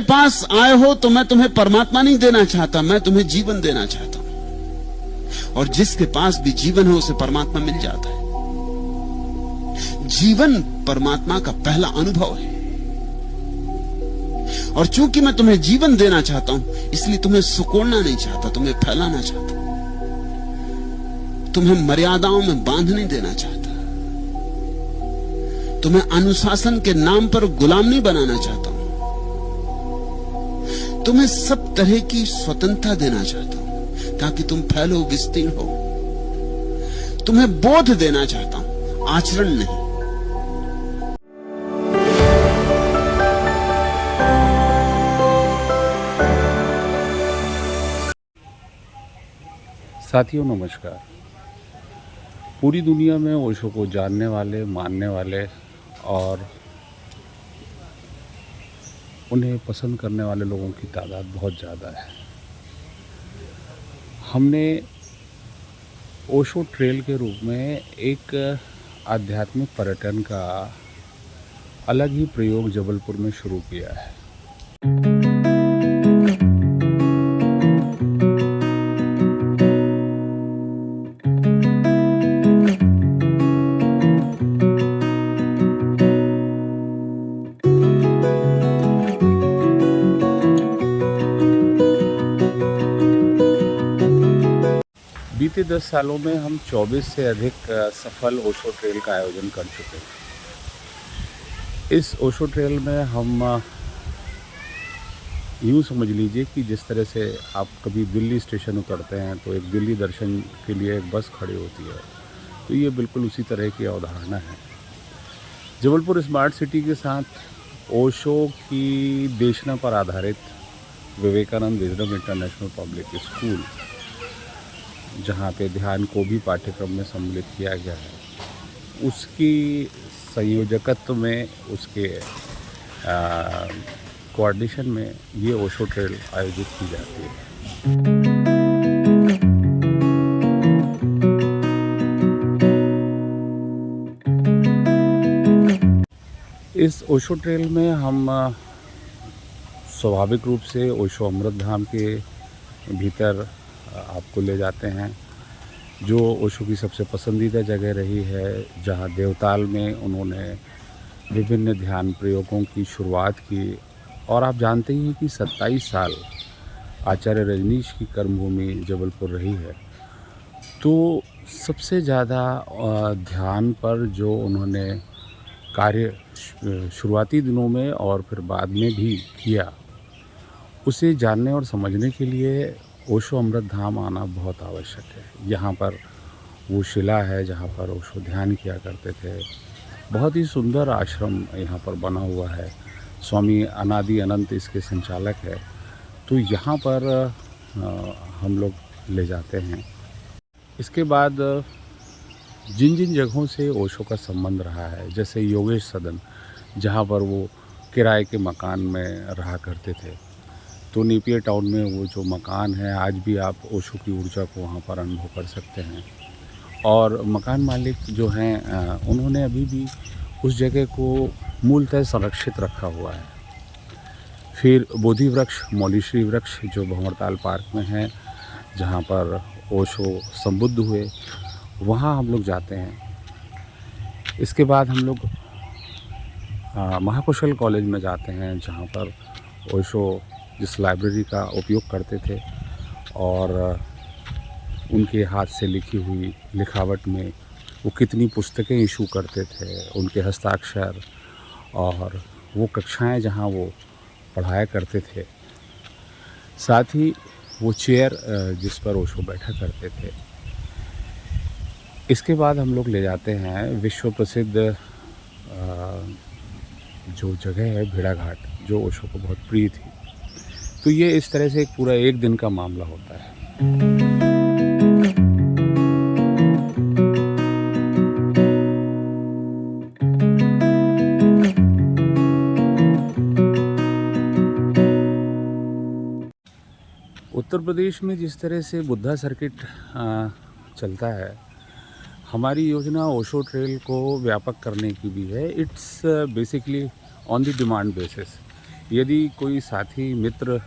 पास आए हो तो मैं तुम्हें परमात्मा नहीं देना चाहता, मैं तुम्हें जीवन देना चाहता हूं। और जिसके पास भी जीवन है उसे परमात्मा मिल जाता है। जीवन परमात्मा का पहला अनुभव है। और चूंकि मैं तुम्हें जीवन देना चाहता हूं, इसलिए तुम्हें सिकोड़ना नहीं चाहता, तुम्हें फैलाना चाहता हूं, तुम्हें मर्यादाओं में बांध नहीं देना चाहता, तुम्हें अनुशासन के नाम पर गुलाम नहीं बनाना चाहता हूं, तुम्हें सब तरह की स्वतंत्रता देना चाहता हूं ताकि तुम फैलो, विस्तीर्ण हो। तुम्हें बोध देना चाहता हूं, आचरण नहीं। साथियों नमस्कार। पूरी दुनिया में ओशो को जानने वाले, मानने वाले और उन्हें पसंद करने वाले लोगों की तादाद बहुत ज़्यादा है। हमने ओशो ट्रेल के रूप में एक आध्यात्मिक पर्यटन का अलग ही प्रयोग जबलपुर में शुरू किया है। बीते 10 सालों में हम 24 से अधिक सफल ओशो ट्रेल का आयोजन कर चुके हैं। इस ओशो ट्रेल में हम यूँ समझ लीजिए कि जिस तरह से आप कभी दिल्ली स्टेशन उतरते हैं तो एक दिल्ली दर्शन के लिए एक बस खड़ी होती है, तो ये बिल्कुल उसी तरह की अवधारणा है। जबलपुर स्मार्ट सिटी के साथ ओशो की देशना पर आधारित Vivekananda wisdom international public school, जहाँ पे ध्यान को भी पाठ्यक्रम में सम्मिलित किया गया है, उसकी संयोजकत्व में, उसके कोऑर्डिनेशन में ये ओशो ट्रेल आयोजित की जाती है। इस ओशो ट्रेल में हम स्वाभाविक रूप से ओशो अमृत धाम के भीतर आपको ले जाते हैं, जो ओशो की सबसे पसंदीदा जगह रही है, जहां देवताल में उन्होंने विभिन्न ध्यान प्रयोगों की शुरुआत की। और आप जानते ही हैं कि 27 साल आचार्य रजनीश की कर्मभूमि जबलपुर रही है। तो सबसे ज़्यादा ध्यान पर जो उन्होंने कार्य शुरुआती दिनों में और फिर बाद में भी किया, उसे जानने और समझने के लिए ओशो अमृत धाम आना बहुत आवश्यक है। यहाँ पर वो शिला है जहाँ पर ओशो ध्यान किया करते थे। बहुत ही सुंदर आश्रम यहाँ पर बना हुआ है। स्वामी अनादि अनंत इसके संचालक है। तो यहाँ पर हम लोग ले जाते हैं। इसके बाद जिन जिन जगहों से ओशो का संबंध रहा है, जैसे योगेश सदन, जहाँ पर वो किराए के मकान में रहा करते थे, तो नेपियर टाउन में वो जो मकान है, आज भी आप ओशो की ऊर्जा को वहाँ पर अनुभव कर सकते हैं। और मकान मालिक जो हैं उन्होंने अभी भी उस जगह को मूलतः संरक्षित रखा हुआ है। फिर बोधि वृक्ष, मौलीश्री वृक्ष जो भंवरताल पार्क में है, जहाँ पर ओशो संबुद्ध हुए, वहाँ हम लोग जाते हैं। इसके बाद हम लोग महाकुशल कॉलेज में जाते हैं, जहाँ पर ओशो जिस लाइब्रेरी का उपयोग करते थे और उनके हाथ से लिखी हुई लिखावट में वो कितनी पुस्तकें इशू करते थे, उनके हस्ताक्षर, और वो कक्षाएं जहां वो पढ़ाया करते थे, साथ ही वो चेयर जिस पर ओशो बैठा करते थे। इसके बाद हम लोग ले जाते हैं विश्व प्रसिद्ध जो जगह है भेड़ा घाट, जो ओशो को बहुत प्रिय थी। तो ये इस तरह से पूरा एक दिन का मामला होता है। उत्तर प्रदेश में जिस तरह से बुद्धा सर्किट चलता है, हमारी योजना ओशो ट्रेल को व्यापक करने की भी है। It's basically on the demand basis, यदि कोई साथी मित्र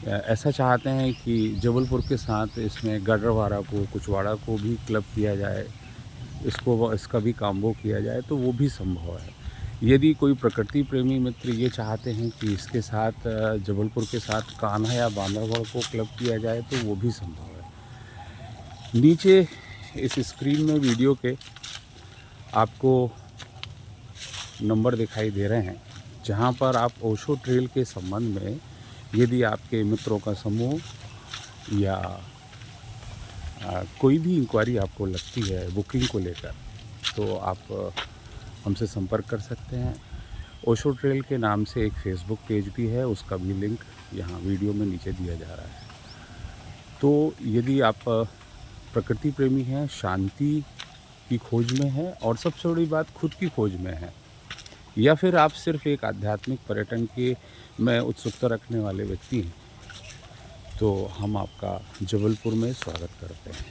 ऐसा चाहते हैं कि जबलपुर के साथ इसमें गढ़वाड़ा को, कुचवाड़ा को भी क्लब किया जाए, इसका भी काम्बो किया जाए, तो वो भी संभव है। यदि कोई प्रकृति प्रेमी मित्र ये चाहते हैं कि इसके साथ जबलपुर के साथ कान्हा या बांधवगढ़ को क्लब किया जाए, तो वो भी संभव है। नीचे इस स्क्रीन में वीडियो के आपको नंबर दिखाई दे रहे हैं, जहां पर आप ओशो ट्रेल के संबंध में यदि आपके मित्रों का समूह या कोई भी इंक्वायरी आपको लगती है बुकिंग को लेकर, तो आप हमसे संपर्क कर सकते हैं। ओशो ट्रेल के नाम से एक फेसबुक पेज भी है, उसका भी लिंक यहाँ वीडियो में नीचे दिया जा रहा है। तो यदि आप प्रकृति प्रेमी हैं, शांति की खोज में हैं और सबसे बड़ी बात खुद की खोज में हैं, या फिर आप सिर्फ एक आध्यात्मिक पर्यटन के में उत्सुकता रखने वाले व्यक्ति हैं, तो हम आपका जबलपुर में स्वागत करते हैं।